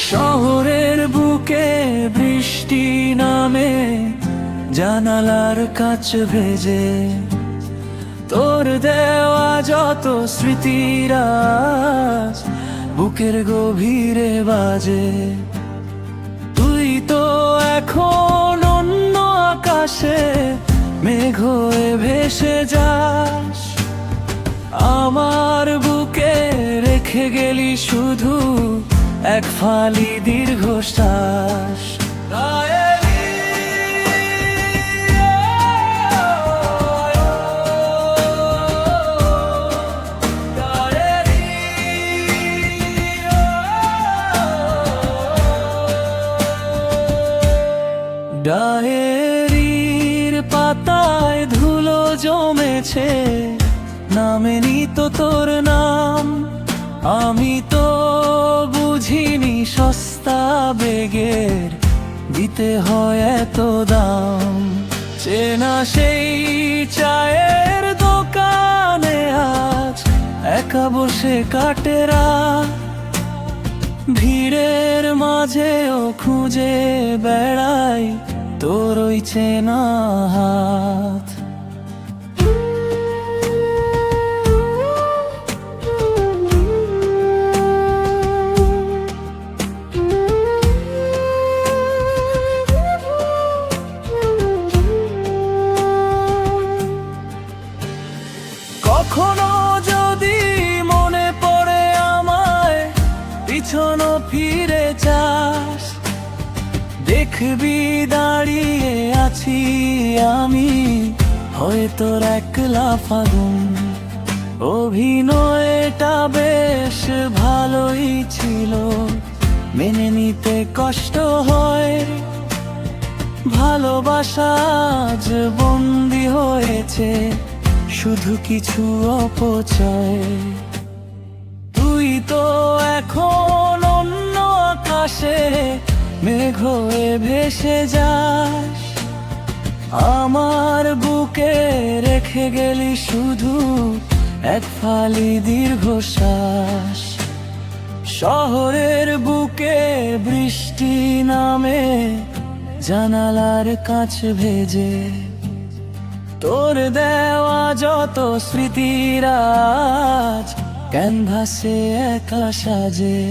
শহরের বুকে বৃষ্টি নামে, জানালার কাচ ভেজে, তোর দেওয়া যত স্মৃতিরা বুকের গভীরে বাজে। তুই তো এখন অন্য আকাশে মেঘ হয়ে ভেসে যাস, আমার বুকে রেখে গেলি শুধু এক ফালি দীর্ঘশ্বাস। ডায়েরির পাতায় ধুলো জমেছে, নামেনি তো তোর নাম। আমি তো বুঝিনি সস্তা বেগের দিতে হয় এত দাম। চেনা সেই চায়ের দোকানে আজ একা বসে কাটে রাত, ভিড়ের মাঝেও খুঁজে বেড়াই তোর ওই চেনা হাত। কখনো যদি মনে পড়ে আমায়, পিছন ফিরে যাস, দেখবি দাঁড়িয়ে আছি আমি, হয়তো একলা ফাগুন। অভিনয়টা বেশ ভালোই ছিল, মেনে নিতে কষ্ট হয়, ভালোবাসা আজ বন্দি হয়েছে শুধু কিছু অপচয়। তুই তো এখন অন্য আকাশে মেঘ হয়ে ভেসে যাস, আমার বুকে রেখে গেলি শুধু এক ফালি দীর্ঘশ্বাস। শহরের বুকে বৃষ্টি নামে, জানালার কাচ ভেজে, তোর দেওয়া যত স্মৃতিরাজ ক্যানভাসে একা সাজে।